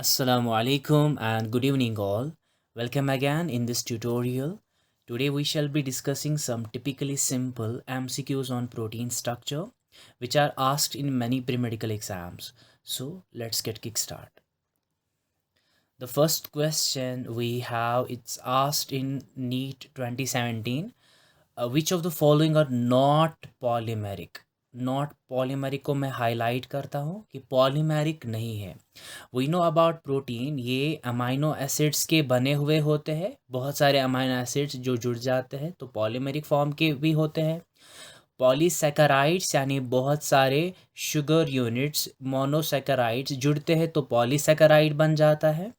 Assalamu alaikum and good evening all. Welcome again in this tutorial. Today we shall be discussing some typically simple MCQs on protein structure which are asked in many pre-medical exams. So let's get kickstart. The first question we have, it's asked in NEET 2017. Which of the following are not polymeric? Not polymeric को मैं highlight करता हूँ कि polymeric नहीं है. We know about protein, ये amino acids के बने हुए होते हैं. बहुत सारे अमाइनो एसिड्स जो जुड़ जाते हैं तो पॉलीमेरिक फॉर्म के भी होते हैं. पॉलीसैकेराइड्स यानी बहुत सारे शुगर यूनिट्स मोनोसैकेराइड्स जुड़ते हैं तो पॉलीसैकेराइड बन जाता है.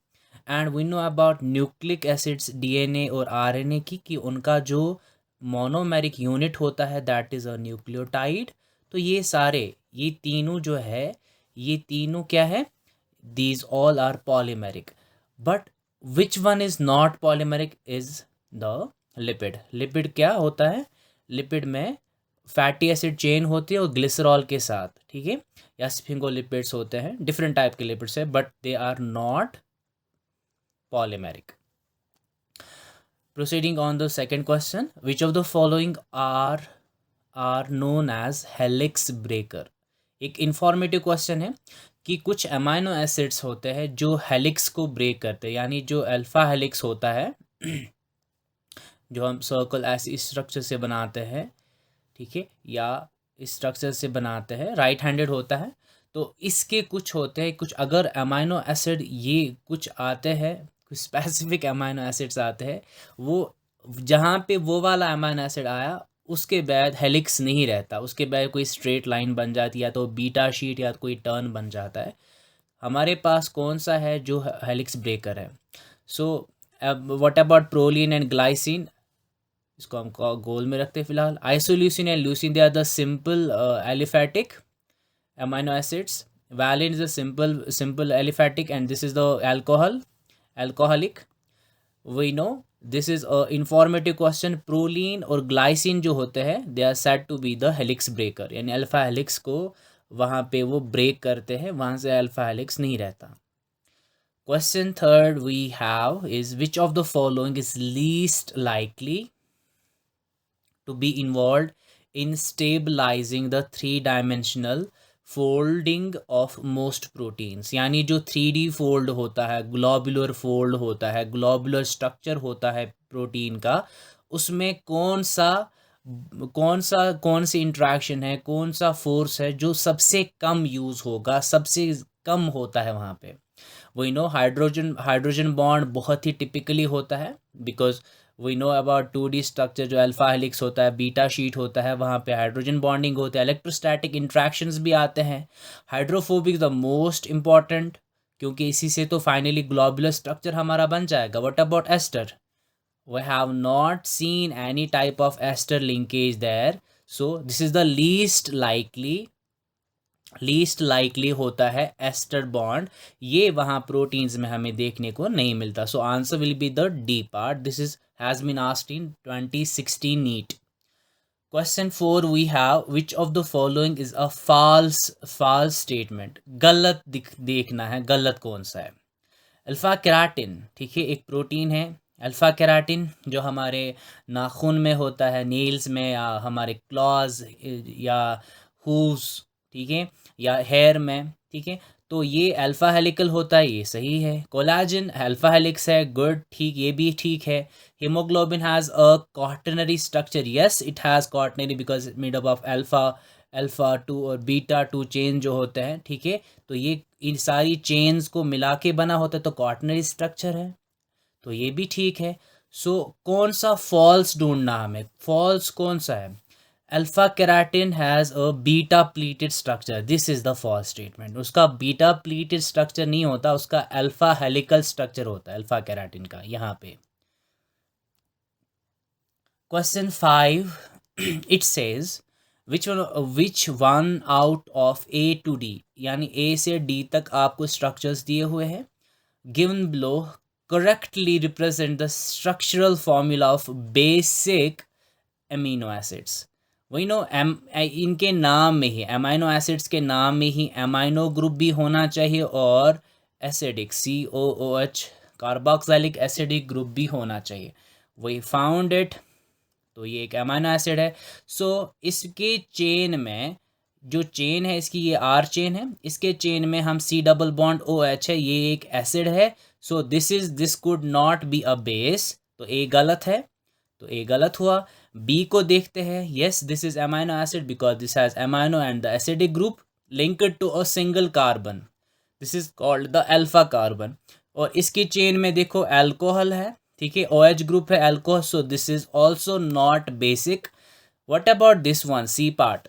And we know about nucleic acids DNA और आरएनए की कि उनका जो मोनोमेरिक यूनिट होता है दैट इज़ अ न्यूक्लियोटाइड. तो ये तीनों जो है, ये तीनों क्या है, these all are polymeric. But which one is not polymeric is the lipid क्या होता है, लिपिड में फैटी एसिड चेन होती है और ग्लिसरॉल के साथ, ठीक है, या स्फिंगोलिपिड्स होते हैं, डिफरेंट टाइप के लिपिड्स है but they are not polymeric. Proceeding on the second question, which of the following are known as helix breaker? एक इंफॉर्मेटिव क्वेश्चन है कि कुछ अमाइनो एसिड्स होते हैं जो हेलिक्स को ब्रेक करते हैं, यानी जो अल्फा हेलिक्स होता है जो हम सर्कल ऐसे स्ट्रक्चर से बनाते हैं, ठीक है, या इस स्ट्रक्चर से बनाते हैं, राइट हैंडेड होता है. तो इसके कुछ होते हैं, कुछ अगर अमाइनो एसिड ये कुछ आते हैं, कुछ स्पेसिफिक अमाइनो एसिड्स आते हैं, वो जहाँ पे वो वाला अमाइनो एसिड आया उसके बाद हेलिक्स नहीं रहता, उसके बाद कोई स्ट्रेट लाइन बन जाती है, या तो बीटा शीट या कोई टर्न बन जाता है. हमारे पास कौन सा है जो हेलिक्स ब्रेकर है? So what about proline and glycine, इसको हम गोल में रखते हैं फिलहाल. Isoleucine and leucine, they are the simple aliphatic amino acids. Valine is a simple aliphatic and this is the alcoholic. We know this is a informative question. Proline और glycine जो होते हैं they are said to be the helix breaker, यानी alpha helix को वहाँ पे वो break करते हैं, वहाँ से अल्फा हेलिक्स नहीं रहता. Question third we have is which of the following is least likely to be involved in stabilizing the three-dimensional folding of most proteins, यानी जो 3D फोल्ड होता है, ग्लोबुलर फोल्ड होता है, ग्लोबुलर स्ट्रक्चर होता है प्रोटीन का, उसमें कौन सी इंट्रैक्शन है, कौन सा फोर्स है जो सबसे कम यूज़ होगा, सबसे कम होता है वहाँ पे. वही नो हाइड्रोजन बॉन्ड बहुत ही टिपिकली होता है, because we know about 2D structure जो अल्फा हेलिक्स होता है, बीटा शीट होता है, वहाँ पे हाइड्रोजन बॉन्डिंग होता है, इलेक्ट्रोस्टैटिक इंट्रैक्शंस भी आते हैं. हाइड्रोफोबिक द मोस्ट इम्पॉर्टेंट, क्योंकि इसी से तो फाइनली ग्लोबुलर स्ट्रक्चर हमारा बन जाएगा. What about ester? We have not seen any type of ester linkage there, so this is the least likely होता है एस्टर बॉन्ड, ये वहाँ प्रोटीन्स में हमें देखने को नहीं मिलता. So answer will be the D part. This is has been asked in 2016 NEET. Question 4 we have which of the following is a false statement. गलत देखना है, गलत कौन सा है. अल्फा केराटिन, ठीक है, एक प्रोटीन है अल्फा केराटिन जो हमारे नाखून में होता है, नेल्स में, या हमारे क्लॉज या हूव्स, ठीक है, या हेयर में, ठीक है. तो ये अल्फा हेलिकल होता है, ये सही है. कोलाजन अल्फा हेलिक्स है, गुड, ठीक, ये भी ठीक है. Haemoglobin has a quaternary structure, yes it has quaternary because made up of alpha 2 और बीटा 2 चेन जो होते हैं, ठीक है. तो ये इन सारी चेन्स को मिला के बना होता है तो क्वाटरनरी स्ट्रक्चर है, तो ये भी ठीक है. सो कौन सा फॉल्स ढूंढना हमें, फॉल्स कौन सा है? Alpha keratin has a beta pleated structure, this is the false statement. उसका बीटा प्लीटेड स्ट्रक्चर नहीं होता, उसका अल्फा हेलिकल स्ट्रक्चर होता है अल्फा केराटिन का यहाँ पे. Question 5 it says which one out of A to D, यानी A से D तक आपको स्ट्रक्चर्स दिए हुए हैं, given below correctly represent the structural formula of basic amino acids. वही नो इनके नाम में ही, अमाइनो एसिड्स के नाम में ही अमाइनो ग्रुप भी होना चाहिए और acidic COOH carboxylic acidic group भी होना चाहिए। वी फाउंड इट, तो ये एक अमीनो एसिड है। सो इसके चेन में जो चेन है इसकी, ये R चेन है, इसके चेन में हम C डबल बॉन्ड OH है, ये एक एसिड है। So this could not be a base, तो A गलत है, तो A गलत हुआ। B को देखते हैं, yes this is amino acid because this has amino and the acidic group linked to a single carbon, this is called the alpha carbon. और इसकी चेन में देखो अल्कोहल है, ठीक है, OH ग्रुप है alcohol, so this is also not basic. What about this one C part,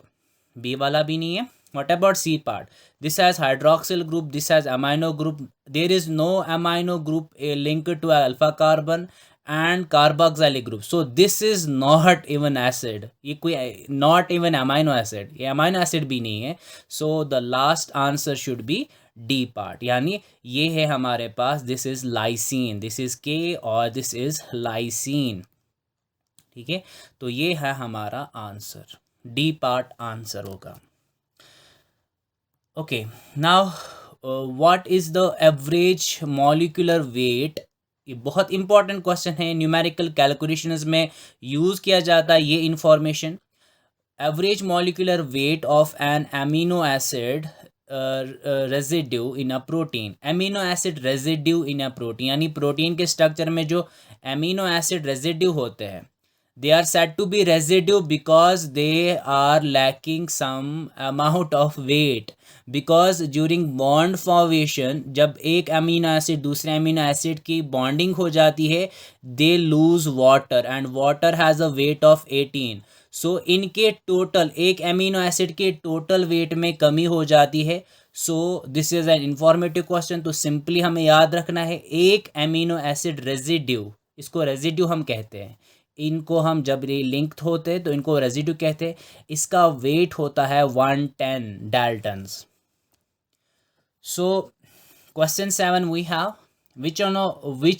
B वाला भी नहीं है। What about C part, this has hydroxyl group, this has amino group, there is no amino group linked to alpha carbon and carboxylic group, so this is not even acid, ये कोई not even amino acid, ये amino acid भी नहीं है। So the last answer should be D part, यानी ये है हमारे पास, this is lysine, this is K और दिस इज लाइसिन, ठीक है। तो ये है हमारा आंसर, D पार्ट आंसर होगा। Okay, now what is the average molecular weight, ये बहुत इंपॉर्टेंट क्वेश्चन है, न्यूमेरिकल कैलकुलेशंस में यूज़ किया जाता है ये information. Average molecular weight of an amino acid residue in a protein, amino acid residue in a protein, यानी protein के स्ट्रक्चर में जो अमीनो एसिड रेजिड्यू होते हैं, they are said to be residue because they are lacking some amount of weight, because during bond formation जब एक amino acid दूसरे amino acid की बॉन्डिंग हो जाती है, they lose water and water has a weight of 18, सो इनके total एक amino acid के टोटल वेट में कमी हो जाती है। सो this is N informative question, तो सिंपली हमें याद रखना है एक अमीनो एसिड रेजिड्यू, इसको रेजिड्यू हम कहते हैं, इनको हम जब ये लिंक्ड होते हैं तो इनको रेजिड्यू कहते हैं, इसका वेट होता है 110 daltons. So question 7 we have, which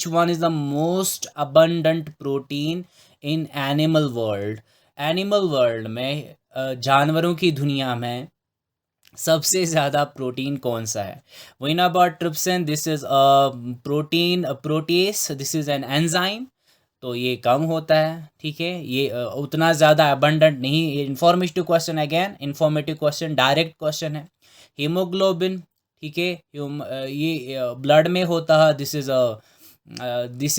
one is the most abundant protein in animal world, animal world में जानवरों की दुनिया में सबसे ज़्यादा प्रोटीन कौन सा है। We know about trypsin, this is protein protease, this is an enzyme, तो ये कम होता है, ठीक है, ये उतना ज़्यादा अबंडेंट नहीं। ये informative question, again informative question, direct question है। हीमोग्लोबिन, ठीक है, ये ब्लड में होता है, this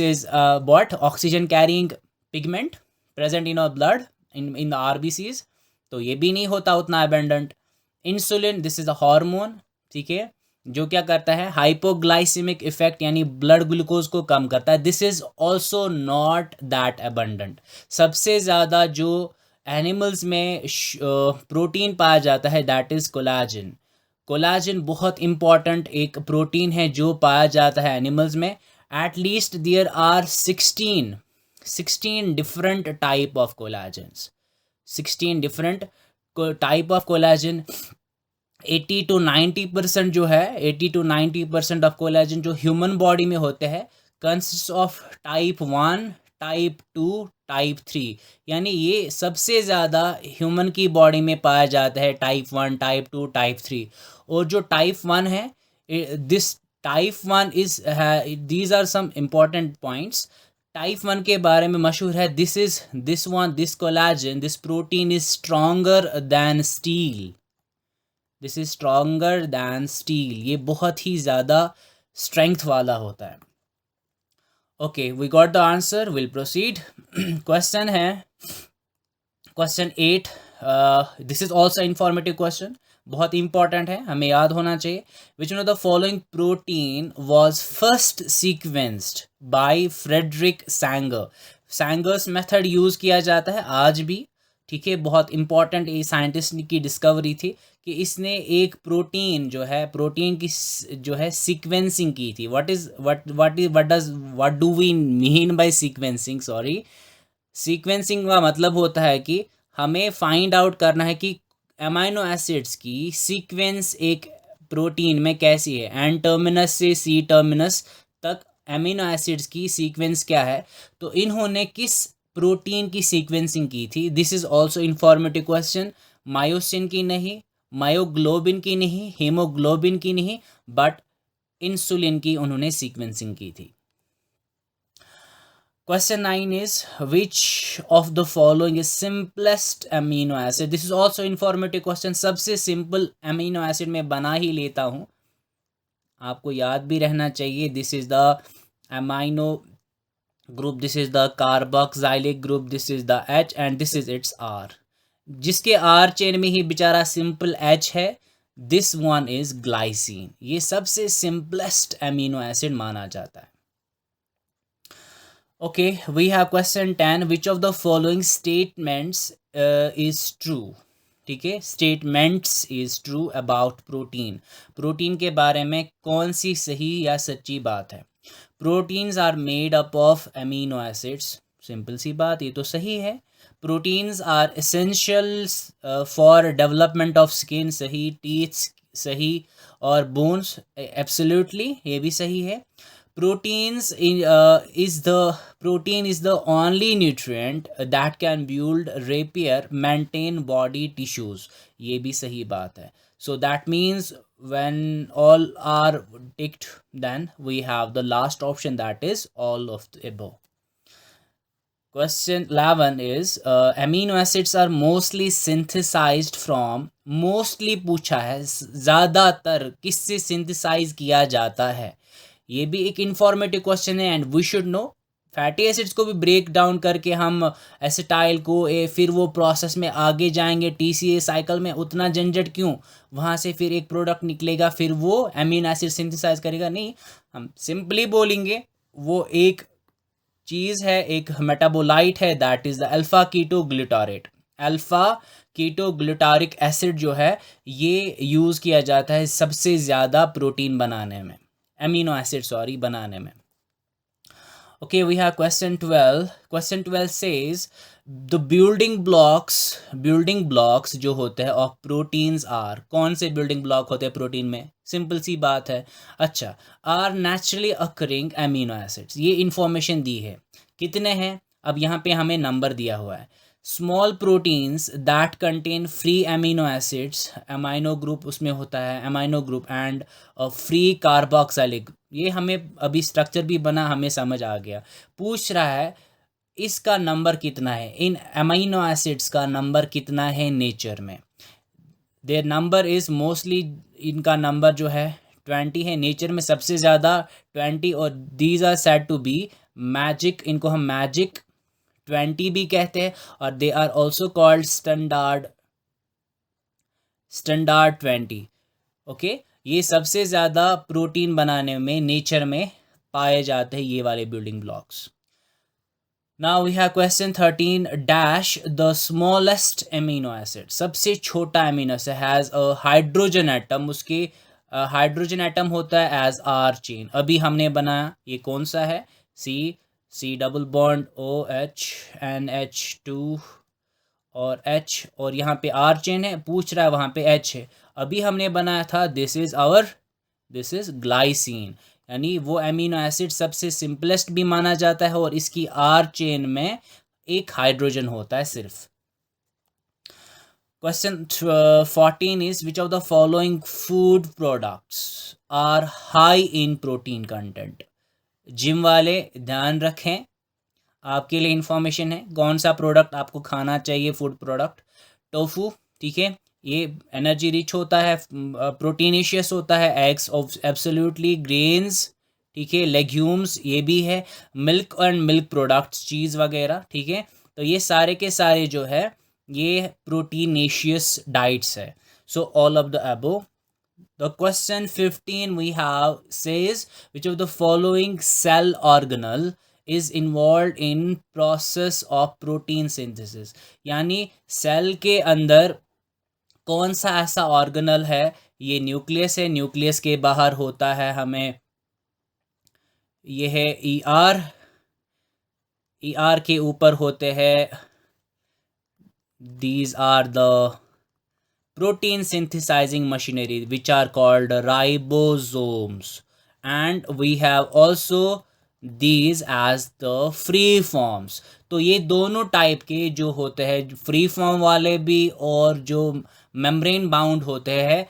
is what oxygen carrying pigment present in our blood in the RBCs, तो ये भी नहीं होता उतना abundant. Insulin, this is a hormone, ठीक है, जो क्या करता है, हाइपोग्लाइसेमिक इफेक्ट यानी ब्लड ग्लूकोज को कम करता है, this is also not that abundant. सबसे ज़्यादा जो एनिमल्स में प्रोटीन पाया जाता है दैट इज़ कोलाजन। कोलाजन बहुत इंपॉर्टेंट एक प्रोटीन है जो पाया जाता है एनिमल्स में। At least there are 16 different type of collagens, 16 different type of collagen. 80 to 90% जो है, 80 to 90% ऑफ कोलाजन जो ह्यूमन बॉडी में होते हैं consist of type 1, type 2, type 3, यानी ये सबसे ज़्यादा ह्यूमन की बॉडी में पाया जाता है टाइप 1, टाइप 2, टाइप 3। और जो टाइप 1 है, this type 1 is, these are some important points type 1 के बारे में मशहूर है। This collagen, this protein is stronger than steel, this is stronger than steel, ये बहुत ही ज़्यादा स्ट्रेंथ वाला होता है। Okay, we got the answer, will proceed. Question है question 8, this is also informative question, बहुत इंपॉर्टेंट है, हमें याद होना चाहिए। Which one of the following protein was first sequenced by Frederick Sanger. Sanger's method use किया जाता है आज भी, ठीक है, बहुत इंपॉर्टेंट ये साइंटिस्ट की डिस्कवरी थी कि इसने एक प्रोटीन जो है, प्रोटीन की जो है सीक्वेंसिंग की थी। What do we mean by sequencing, sorry, sequencing का मतलब होता है कि हमें फाइंड आउट करना है कि अमाइनो एसिड्स की सीक्वेंस एक प्रोटीन में कैसी है, एन टर्मिनस से सी टर्मिनस तक अमीनो एसिड्स की सीक्वेंस क्या है। तो इन्होंने किस प्रोटीन की सीक्वेंसिंग की थी, this is also informative question. Myosin की नहीं, मायोग्लोबिन की नहीं, हीमोग्लोबिन की नहीं, बट इंसुलिन की उन्होंने सीक्वेंसिंग की थी। Question 9 is which of the following is simplest amino acid? This is also informative question. सबसे simple amino acid मैं बना ही लेता हूँ, आपको याद भी रहना चाहिए. This is the amino group, this is the carboxylic group, this is the H and this is its R. जिसके R चेन में ही बेचारा सिंपल H है, this one is glycine. ये सबसे simplest amino acid माना जाता है. Okay, we have question 10. Which of the following statements is true? ठीक है, statements is true about protein. Protein के बारे में कौन सी सही या सच्ची बात है? Proteins are made up of amino acids. Simple सी बात, ये तो सही है. Proteins are essentials for development of skin. सही. Teeth सही. और bones absolutely, ये भी सही है. Protein is the only nutrient that can build, repair, maintain body tissues. ये भी सही बात है. So that means when all are ticked, then we have the last option, that is all of the above. Question 11 is amino acids are mostly synthesized from. Mostly पूछा है, ज़्यादातर किससे synthesise किया जाता है? ये भी एक इंफॉर्मेटिव क्वेश्चन है and we should know. Fatty acids को भी ब्रेक डाउन करके हम एसिटाइल को फिर वो प्रोसेस में आगे जाएंगे TCA साइकिल में. उतना झंझट क्यों? वहाँ से फिर एक प्रोडक्ट निकलेगा, फिर वो अमीनो एसिड सिंथेसाइज करेगा. नहीं, हम सिंपली बोलेंगे वो एक चीज़ है, एक मेटाबोलाइट है, that is the alpha ketoglutarate. Alpha ketoglutaric acid जो है ये यूज़ किया जाता है सबसे ज़्यादा प्रोटीन बनाने में, amino acid बनाने में. Okay, we have question 12. Question 12 says the building blocks जो होते हैं of proteins are. कौन से building block होते हैं प्रोटीन में? सिंपल सी बात है. अच्छा, are naturally occurring amino acids. ये इंफॉर्मेशन दी है. कितने हैं? अब यहाँ पे हमें नंबर दिया हुआ है. Small proteins that contain free amino acids, amino group उसमें होता है, amino group and free carboxylic. ये हमें अभी स्ट्रक्चर भी बना, हमें समझ आ गया. पूछ रहा है इसका नंबर कितना है, इन अमाइनो एसिड्स का नंबर कितना है नेचर में. देयर नंबर इज़ मोस्टली, इनका नंबर जो है 20 है नेचर में, सबसे ज़्यादा 20. और these are said to be magic. इनको हम मैजिक 20 भी कहते हैं और they are also called standard 20. Okay, ये सबसे ज़्यादा प्रोटीन बनाने में नेचर में पाए जाते हैं ये वाले building blocks. Now we have question 13. Dash the smallest amino acid. सबसे छोटा amino acid has a hydrogen atom. उसके हाइड्रोजन एटम होता है एज आर चेन. अभी हमने बनाया, ये कौन सा है? C double bond OH NH2 और H, और यहाँ पे R चेन है. पूछ रहा है वहाँ पे H है. अभी हमने बनाया था दिस इज़ ग्लाइसिन. यानी वो अमीनो एसिड सबसे सिंपलेस्ट भी माना जाता है और इसकी R चेन में एक हाइड्रोजन होता है सिर्फ. Question 14 is which of the following food products are high in protein content. Gym वाले ध्यान रखें, आपके लिए इंफॉर्मेशन है कौन सा प्रोडक्ट आपको खाना चाहिए. फूड प्रोडक्ट टोफू, ठीक है, ये एनर्जी रिच होता है, प्रोटीनिशियस होता है. एग्स एब्सोल्युटली, ग्रेन्स, ठीक है, लेग्यूम्स ये भी है. मिल्क एंड मिल्क प्रोडक्ट्स, चीज़ वगैरह, ठीक है. तो ये सारे के सारे जो है ये प्रोटीनेशियस डाइट्स है. So all of the above. The question 15 we have says which of the following cell organelle is involved in process of protein synthesis. यानी सेल के अंदर कौन सा ऐसा ऑर्गेनल है, ये न्यूक्लियस है, न्यूक्लियस के बाहर होता है हमें ये है ER के ऊपर होते हैं these are the protein synthesizing machinery which are called ribosomes, and we have also these as the free forms. तो ये दोनों टाइप के जो होते हैं, फ्री फॉर्म वाले भी और जो मेम्ब्रेन बाउंड होते हैं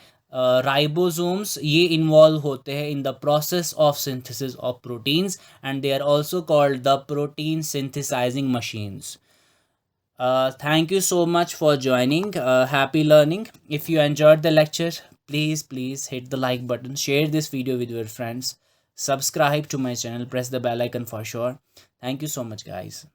राइबोसोम्स ये इन्वॉल्व होते हैं in the process of synthesis of proteins and they are also called the protein synthesising machines. Thank you so much for joining. Happy learning. If you enjoyed the lecture, please hit the like button, share this video with your friends, subscribe to my channel, press the bell icon for sure. Thank you so much, guys.